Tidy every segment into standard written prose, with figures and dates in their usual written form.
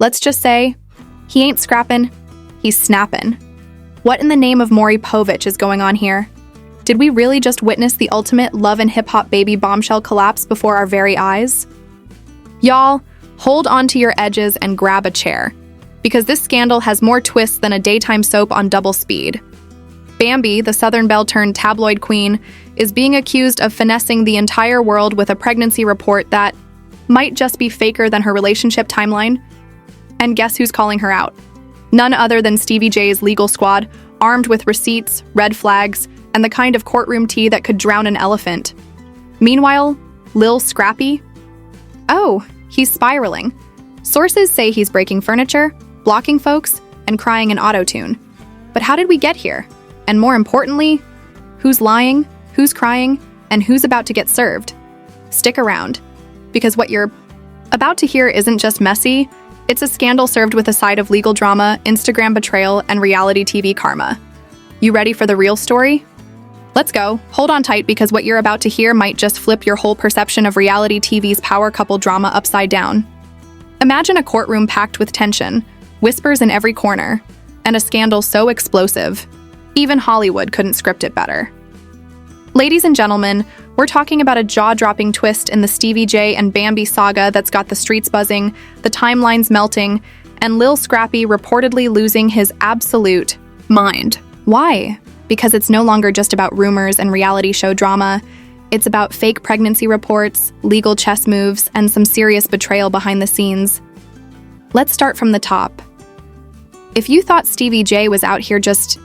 Let's just say, he ain't scrappin', he's snappin'. What in the name of Maury Povich is going on here? Did we really just witness the ultimate love and hip-hop baby bombshell collapse before our very eyes? Y'all, hold on to your edges and grab a chair, because this scandal has more twists than a daytime soap on double speed. Bambi, the Southern Belle turned tabloid queen, is being accused of finessing the entire world with a pregnancy report that might just be faker than her relationship timeline. And guess who's calling her out? None other than Stevie J's legal squad, armed with receipts, red flags, and the kind of courtroom tea that could drown an elephant. Meanwhile, Lil Scrappy? Oh, he's spiraling. Sources say he's breaking furniture, blocking folks, and crying in auto-tune. But how did we get here? And more importantly, who's lying, who's crying, and who's about to get served? Stick around, because what you're about to hear isn't just messy, it's a scandal served with a side of legal drama, Instagram betrayal, and reality TV karma. You ready for the real story? Let's go. Hold on tight, because what you're about to hear might just flip your whole perception of reality TV's power couple drama upside down. Imagine a courtroom packed with tension, whispers in every corner, and a scandal so explosive, even Hollywood couldn't script it better. Ladies and gentlemen, we're talking about a jaw-dropping twist in the Stevie J and Bambi saga that's got the streets buzzing, the timelines melting, and Lil Scrappy reportedly losing his absolute mind. Why? Because it's no longer just about rumors and reality show drama. It's about fake pregnancy reports, legal chess moves, and some serious betrayal behind the scenes. Let's start from the top. If you thought Stevie J was out here just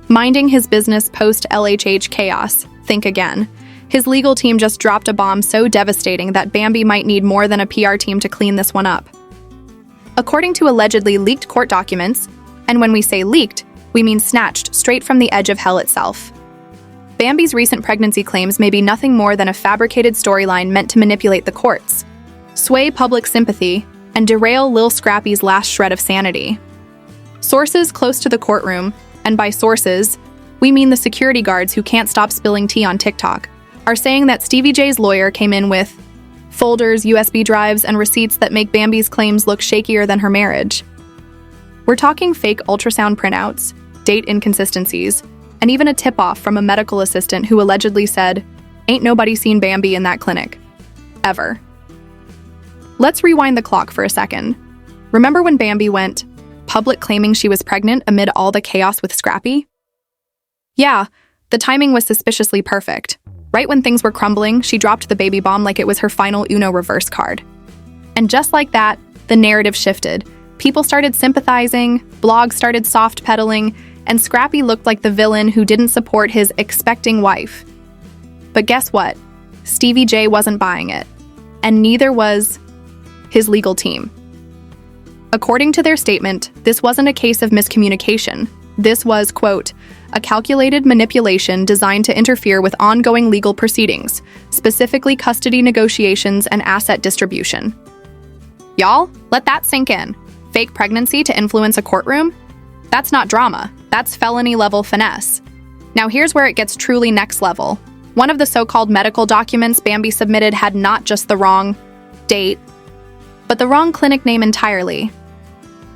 minding his business post-LHH chaos, think again. His legal team just dropped a bomb so devastating that Bambi might need more than a PR team to clean this one up. According to allegedly leaked court documents, and when we say leaked, we mean snatched straight from the edge of hell itself, Bambi's recent pregnancy claims may be nothing more than a fabricated storyline meant to manipulate the courts, sway public sympathy, and derail Lil Scrappy's last shred of sanity. Sources close to the courtroom, and by sources, we mean the security guards who can't stop spilling tea on TikTok, are saying that Stevie J's lawyer came in with folders, USB drives, and receipts that make Bambi's claims look shakier than her marriage. We're talking fake ultrasound printouts, date inconsistencies, and even a tip-off from a medical assistant who allegedly said, "Ain't nobody seen Bambi in that clinic. Ever." Let's rewind the clock for a second. Remember when Bambi went public claiming she was pregnant amid all the chaos with Scrappy? Yeah, the timing was suspiciously perfect. Right when things were crumbling, she dropped the baby bomb like it was her final Uno reverse card. And just like that, the narrative shifted. People started sympathizing, blogs started soft-pedaling, and Scrappy looked like the villain who didn't support his expecting wife. But guess what? Stevie J wasn't buying it, and neither was his legal team. According to their statement, this wasn't a case of miscommunication. This was, quote, a calculated manipulation designed to interfere with ongoing legal proceedings, specifically custody negotiations and asset distribution. Y'all, let that sink in. Fake pregnancy to influence a courtroom? That's not drama, that's felony-level finesse. Now here's where it gets truly next level. One of the so-called medical documents Bambi submitted had not just the wrong date, but the wrong clinic name entirely.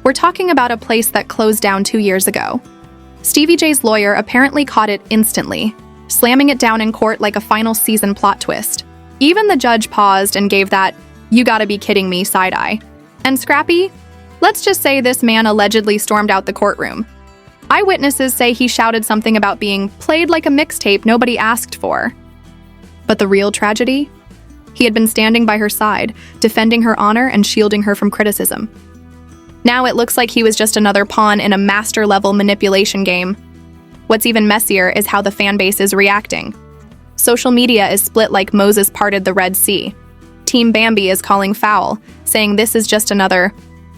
We're talking about a place that closed down 2 years ago. Stevie J's lawyer apparently caught it instantly, slamming it down in court like a final season plot twist. Even the judge paused and gave that, "You gotta be kidding me" side-eye. And Scrappy? Let's just say this man allegedly stormed out the courtroom. Eyewitnesses say he shouted something about being played like a mixtape nobody asked for. But the real tragedy? He had been standing by her side, defending her honor and shielding her from criticism. Now it looks like he was just another pawn in a master-level manipulation game. What's even messier is how the fan base is reacting. Social media is split like Moses parted the Red Sea. Team Bambi is calling foul, saying this is just another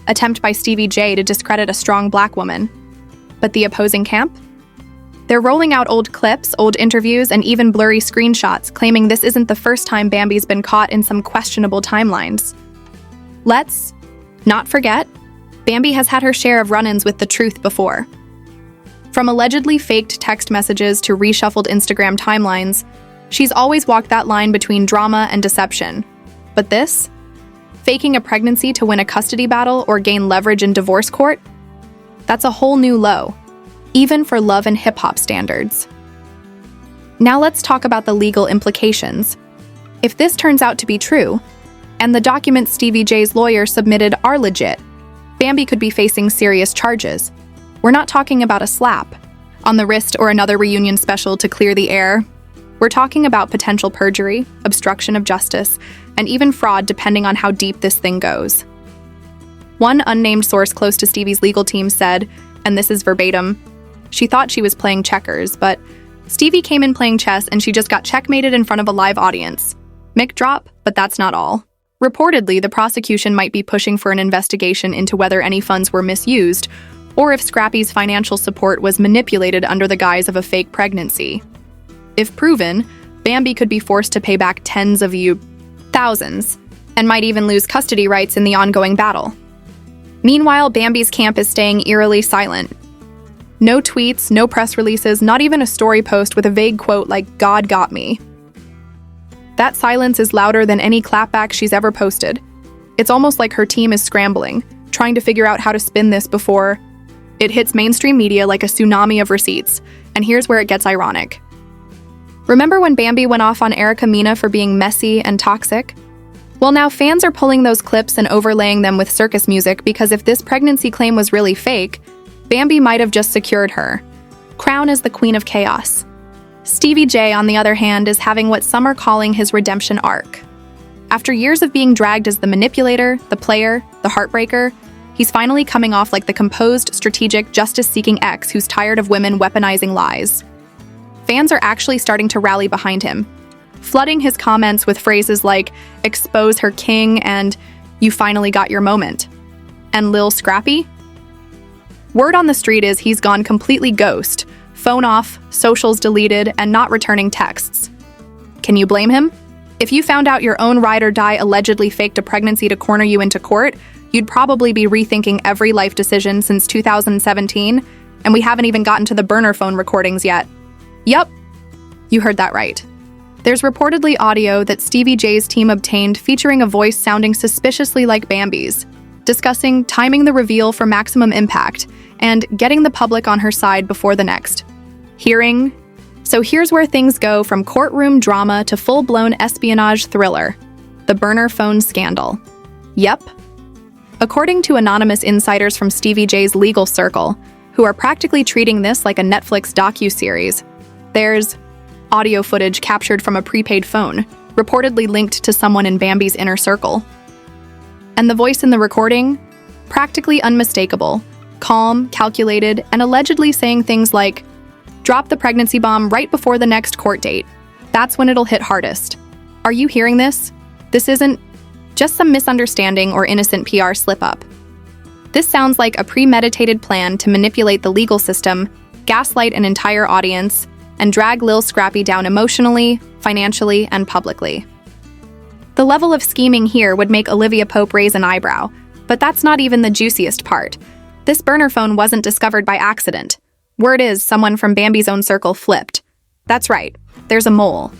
attempt by Stevie J to discredit a strong black woman. But the opposing camp? They're rolling out old clips, old interviews, and even blurry screenshots, claiming this isn't the first time Bambi's been caught in some questionable timelines. Let's not forget, Bambi has had her share of run-ins with the truth before. From allegedly faked text messages to reshuffled Instagram timelines, she's always walked that line between drama and deception. But this Faking a pregnancy to win a custody battle or gain leverage in divorce court? That's a whole new low, even for love and hip-hop standards. Now let's talk about the legal implications. If this turns out to be true, and the documents Stevie J's lawyer submitted are legit, Bambi could be facing serious charges. We're not talking about a slap on the wrist or another reunion special to clear the air. We're talking about potential perjury, obstruction of justice, and even fraud depending on how deep this thing goes. One unnamed source close to Stevie's legal team said, and this is verbatim, she thought she was playing checkers, but Stevie came in playing chess and she just got checkmated in front of a live audience. Mic drop, but that's not all. Reportedly, the prosecution might be pushing for an investigation into whether any funds were misused, or if Scrappy's financial support was manipulated under the guise of a fake pregnancy. If proven, Bambi could be forced to pay back tens of thousands, and might even lose custody rights in the ongoing battle. Meanwhile, Bambi's camp is staying eerily silent. No tweets, no press releases, not even a story post with a vague quote like, "God got me." That silence is louder than any clapback she's ever posted. It's almost like her team is scrambling, trying to figure out how to spin this before it hits mainstream media like a tsunami of receipts. And here's where it gets ironic. Remember when Bambi went off on Erica Mena for being messy and toxic? Well, now fans are pulling those clips and overlaying them with circus music because if this pregnancy claim was really fake, Bambi might have just secured her crown as the queen of chaos. Stevie J, on the other hand, is having what some are calling his redemption arc. After years of being dragged as the manipulator, the player, the heartbreaker, he's finally coming off like the composed, strategic, justice-seeking ex who's tired of women weaponizing lies. Fans are actually starting to rally behind him, flooding his comments with phrases like, "expose her king" and "you finally got your moment." And Lil Scrappy? Word on the street is he's gone completely ghost, phone off, socials deleted, and not returning texts. Can you blame him? If you found out your own ride or die allegedly faked a pregnancy to corner you into court, you'd probably be rethinking every life decision since 2017, and we haven't even gotten to the burner phone recordings yet. Yup, you heard that right. There's reportedly audio that Stevie J's team obtained featuring a voice sounding suspiciously like Bambi's, discussing timing the reveal for maximum impact and getting the public on her side before the next hearing. So here's where things go from courtroom drama to full-blown espionage thriller, the burner phone scandal. Yep. According to anonymous insiders from Stevie J's legal circle, who are practically treating this like a Netflix docu-series, there's audio footage captured from a prepaid phone, reportedly linked to someone in Bambi's inner circle. And the voice in the recording? Practically unmistakable, calm, calculated, and allegedly saying things like, "Drop the pregnancy bomb right before the next court date. That's when it'll hit hardest." Are you hearing this? This isn't just some misunderstanding or innocent PR slip-up. This sounds like a premeditated plan to manipulate the legal system, gaslight an entire audience, and drag Lil Scrappy down emotionally, financially, and publicly. The level of scheming here would make Olivia Pope raise an eyebrow, but that's not even the juiciest part. This burner phone wasn't discovered by accident. Word is someone from Bambi's own circle flipped. That's right, there's a mole.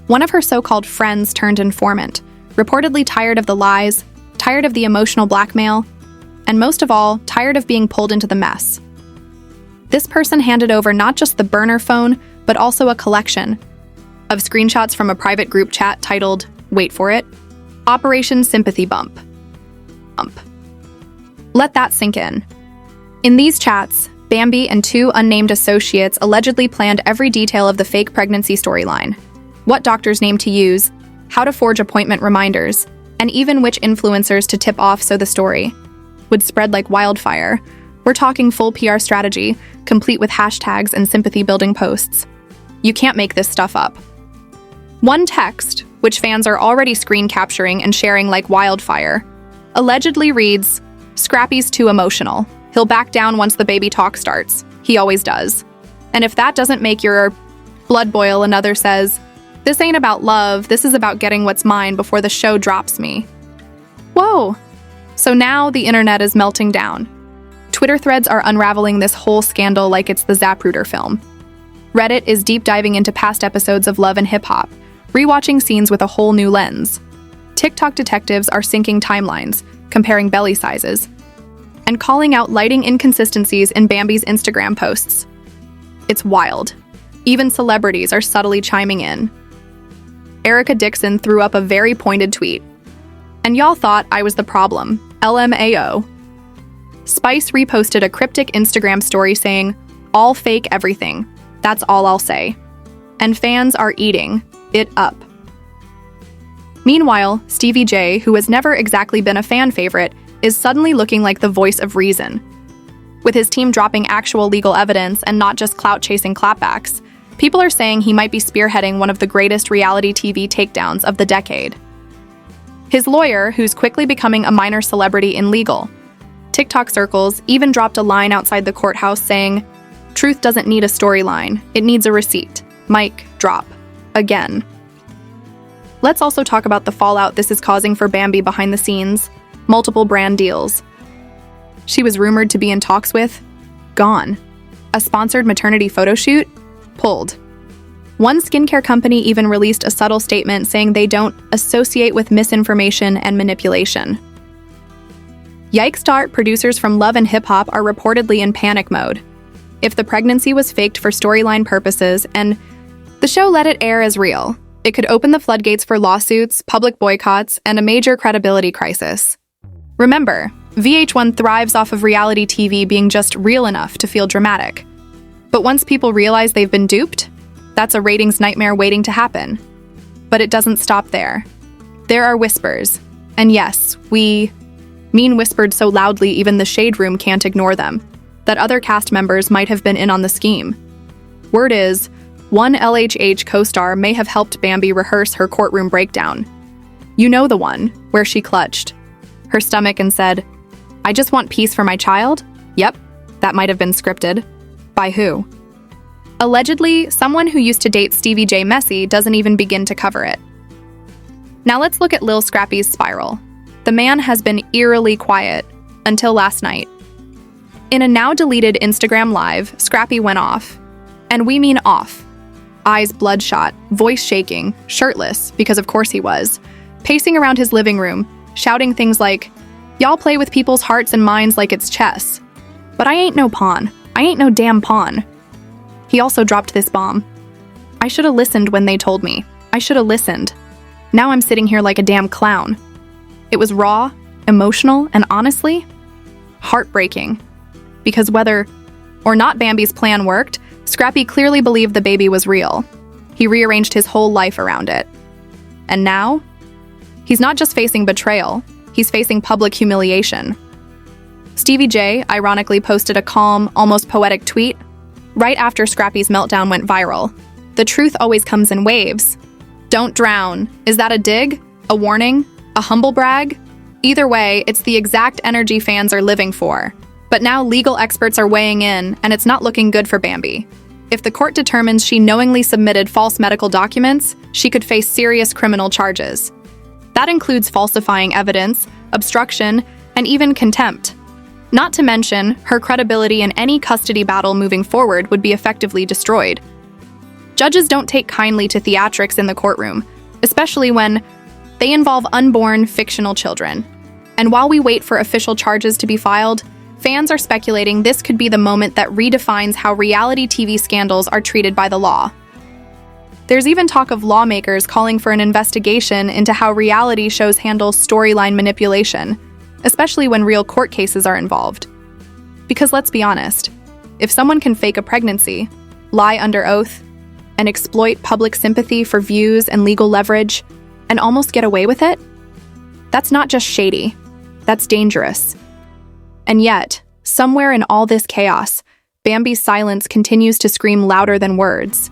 One of her so-called friends turned informant, reportedly tired of the lies, tired of the emotional blackmail, and most of all, tired of being pulled into the mess. This person handed over not just the burner phone, but also a collection of screenshots from a private group chat titled, wait for it, Operation Sympathy Bump. Let that sink in. In these chats, Bambi and two unnamed associates allegedly planned every detail of the fake pregnancy storyline, what doctor's name to use, how to forge appointment reminders, and even which influencers to tip off so the story would spread like wildfire. We're talking full PR strategy, complete with hashtags and sympathy-building posts. You can't make this stuff up. One text, which fans are already screen capturing and sharing like wildfire, allegedly reads, "Scrappy's too emotional. He'll back down once the baby talk starts. He always does." And if that doesn't make your blood boil, another says, "This ain't about love, this is about getting what's mine before the show drops me." Whoa! So now the internet is melting down. Twitter threads are unraveling this whole scandal like it's the Zapruder film. Reddit is deep diving into past episodes of Love and Hip Hop, rewatching scenes with a whole new lens. TikTok detectives are syncing timelines, comparing belly sizes, and calling out lighting inconsistencies in Bambi's Instagram posts. It's wild. Even celebrities are subtly chiming in. Erica Dixon threw up a very pointed tweet. "And y'all thought I was the problem. LMAO." Spice reposted a cryptic Instagram story saying, "All fake everything. That's all I'll say." And fans are eating it up. Meanwhile, Stevie J, who has never exactly been a fan favorite, is suddenly looking like the voice of reason. With his team dropping actual legal evidence and not just clout-chasing clapbacks, people are saying he might be spearheading one of the greatest reality TV takedowns of the decade. His lawyer, who's quickly becoming a minor celebrity in legal TikTok circles, even dropped a line outside the courthouse saying, "Truth doesn't need a storyline, it needs a receipt. Mic drop. Again." Let's also talk about the fallout this is causing for Bambi behind the scenes. Multiple brand deals. She was rumored to be in talks with, gone. A sponsored maternity photo shoot, pulled. One skincare company even released a subtle statement saying they don't associate with misinformation and manipulation. Yikes! Producers from Love and Hip Hop are reportedly in panic mode. If the pregnancy was faked for storyline purposes and the show let it air as real, it could open the floodgates for lawsuits, public boycotts, and a major credibility crisis. Remember, VH1 thrives off of reality TV being just real enough to feel dramatic. But once people realize they've been duped, that's a ratings nightmare waiting to happen. But it doesn't stop there. There are whispers. And yes, we mean whispered so loudly even the shade room can't ignore them, that other cast members might have been in on the scheme. Word is, one LHH co-star may have helped Bambi rehearse her courtroom breakdown. You know the one, where she clutched her stomach and said, "I just want peace for my child?" Yep, that might have been scripted. By who? Allegedly, someone who used to date Stevie J. Messi doesn't even begin to cover it. Now let's look at Lil Scrappy's spiral. The man has been eerily quiet until last night. In a now-deleted Instagram Live, Scrappy went off. And we mean off. Eyes bloodshot, voice shaking, shirtless, because of course he was, pacing around his living room, shouting things like, "Y'all play with people's hearts and minds like it's chess. But I ain't no pawn. I ain't no damn pawn." He also dropped this bomb. "I should have listened when they told me. I should have listened. Now I'm sitting here like a damn clown." It was raw, emotional, and honestly, heartbreaking. Because whether or not Bambi's plan worked, Scrappy clearly believed the baby was real. He rearranged his whole life around it. And now, he's not just facing betrayal, he's facing public humiliation. Stevie J ironically posted a calm, almost poetic tweet right after Scrappy's meltdown went viral. "The truth always comes in waves. Don't drown." Is that a dig? A warning? A humble brag? Either way, it's the exact energy fans are living for. But now legal experts are weighing in, and it's not looking good for Bambi. If the court determines she knowingly submitted false medical documents, she could face serious criminal charges. That includes falsifying evidence, obstruction, and even contempt. Not to mention, her credibility in any custody battle moving forward would be effectively destroyed. Judges don't take kindly to theatrics in the courtroom, especially when they involve unborn, fictional children. And while we wait for official charges to be filed, fans are speculating this could be the moment that redefines how reality TV scandals are treated by the law. There's even talk of lawmakers calling for an investigation into how reality shows handle storyline manipulation, especially when real court cases are involved. Because let's be honest, if someone can fake a pregnancy, lie under oath, and exploit public sympathy for views and legal leverage, and almost get away with it, that's not just shady, that's dangerous. And yet, somewhere in all this chaos, Bambi's silence continues to scream louder than words.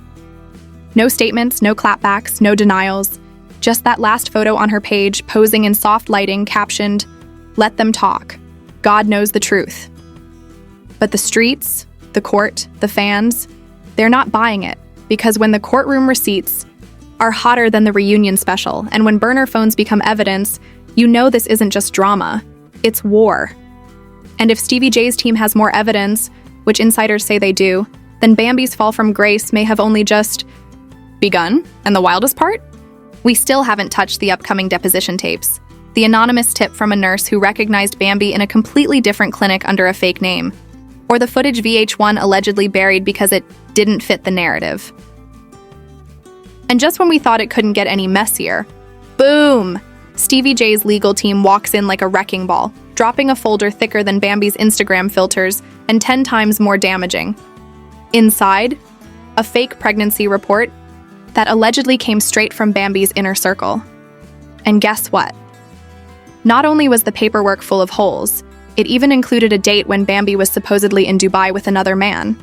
No statements, no clapbacks, no denials, just that last photo on her page posing in soft lighting captioned, "Let them talk. God knows the truth." But the streets, the court, the fans, they're not buying it, because when the courtroom receipts are hotter than the reunion special, and when burner phones become evidence, you know this isn't just drama, it's war. And if Stevie J's team has more evidence, which insiders say they do, then Bambi's fall from grace may have only just begun. And the wildest part? We still haven't touched the upcoming deposition tapes, the anonymous tip from a nurse who recognized Bambi in a completely different clinic under a fake name, or the footage VH1 allegedly buried because it didn't fit the narrative. And just when we thought it couldn't get any messier, boom! Stevie J's legal team walks in like a wrecking ball, dropping a folder thicker than Bambi's Instagram filters and 10 times more damaging. Inside, a fake pregnancy report that allegedly came straight from Bambi's inner circle. And guess what? Not only was the paperwork full of holes, it even included a date when Bambi was supposedly in Dubai with another man.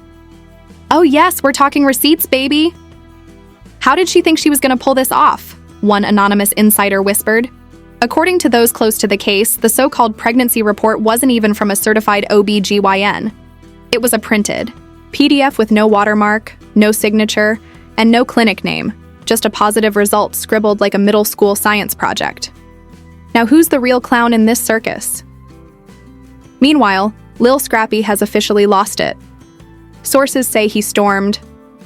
Oh yes, we're talking receipts, baby! How did she think she was gonna pull this off? One anonymous insider whispered. According to those close to the case, the so-called pregnancy report wasn't even from a certified OB/GYN. It was a printed PDF with no watermark, no signature, and no clinic name, just a positive result scribbled like a middle school science project. Now who's the real clown in this circus? Meanwhile, Lil Scrappy has officially lost it. Sources say he stormed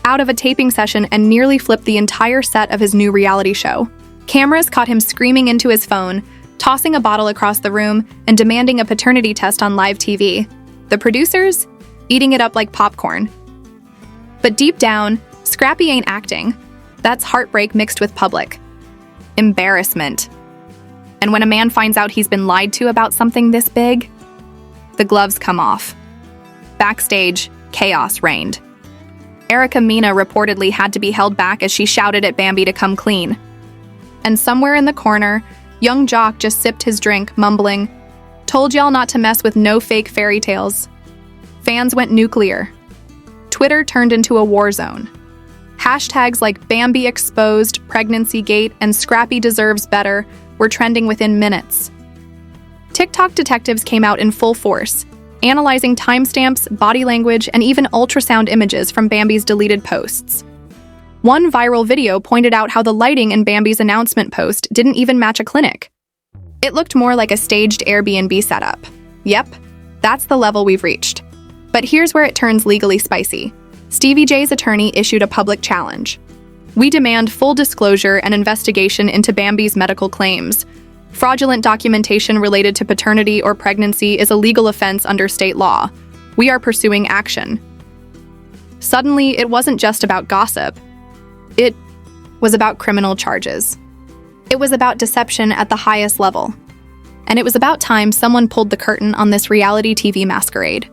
out of a taping session and nearly flipped the entire set of his new reality show. Cameras caught him screaming into his phone, tossing a bottle across the room, and demanding a paternity test on live TV. The producers? Eating it up like popcorn. But deep down, Scrappy ain't acting. That's heartbreak mixed with public embarrassment. And when a man finds out he's been lied to about something this big, the gloves come off. Backstage, chaos reigned. Erica Mena reportedly had to be held back as she shouted at Bambi to come clean. And somewhere in the corner, young Jock just sipped his drink, mumbling, "Told y'all not to mess with no fake fairy tales." Fans went nuclear. Twitter turned into a war zone. Hashtags like Bambi exposed, pregnancy gate, and Scrappy deserves better were trending within minutes. TikTok detectives came out in full force, analyzing timestamps, body language, and even ultrasound images from Bambi's deleted posts. One viral video pointed out how the lighting in Bambi's announcement post didn't even match a clinic. It looked more like a staged Airbnb setup. Yep, that's the level we've reached. But here's where it turns legally spicy. Stevie J's attorney issued a public challenge. "We demand full disclosure and investigation into Bambi's medical claims. Fraudulent documentation related to paternity or pregnancy is a legal offense under state law. We are pursuing action." Suddenly, it wasn't just about gossip. It was about criminal charges. It was about deception at the highest level. And it was about time someone pulled the curtain on this reality TV masquerade.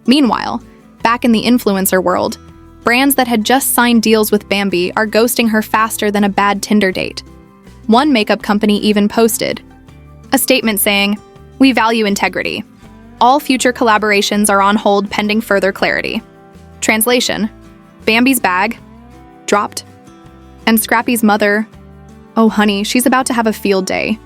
Meanwhile, back in the influencer world, brands that had just signed deals with Bambi are ghosting her faster than a bad Tinder date. One makeup company even posted a statement saying, "We value integrity. All future collaborations are on hold pending further clarity." Translation: Bambi's bag dropped, and Scrappy's mother, oh honey, she's about to have a field day.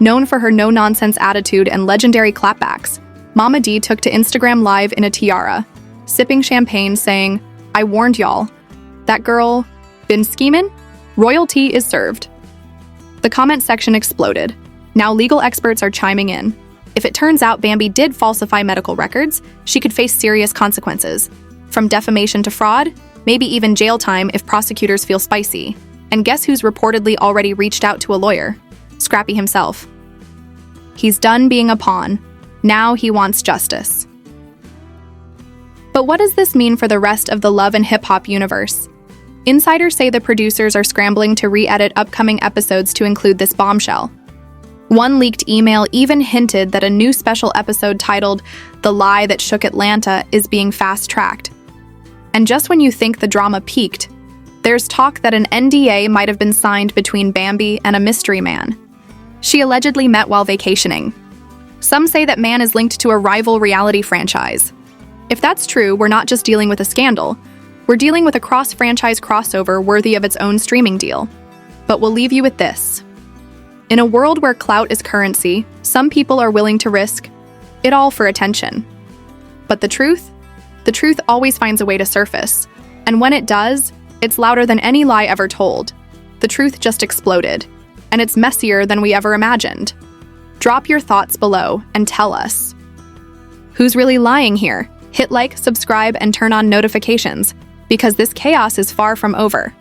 Known for her no-nonsense attitude and legendary clapbacks, Mama D took to Instagram Live in a tiara, sipping champagne, saying, "I warned y'all. That girl been scheming? Royalty is served." The comment section exploded. Now legal experts are chiming in. If it turns out Bambi did falsify medical records, she could face serious consequences. From defamation to fraud, maybe even jail time if prosecutors feel spicy. And guess who's reportedly already reached out to a lawyer? Scrappy himself. He's done being a pawn. Now he wants justice. But what does this mean for the rest of the love and hip-hop universe? Insiders say the producers are scrambling to re-edit upcoming episodes to include this bombshell. One leaked email even hinted that a new special episode titled "The Lie That Shook Atlanta" is being fast-tracked. And just when you think the drama peaked, there's talk that an NDA might have been signed between Bambi and a mystery man she allegedly met while vacationing. Some say that man is linked to a rival reality franchise. If that's true, we're not just dealing with a scandal. We're dealing with a cross-franchise crossover worthy of its own streaming deal. But we'll leave you with this. In a world where clout is currency, some people are willing to risk it all for attention. But the truth always finds a way to surface. And when it does, it's louder than any lie ever told. The truth just exploded. And it's messier than we ever imagined. Drop your thoughts below and tell us. Who's really lying here? Hit like, subscribe, and turn on notifications, because this chaos is far from over.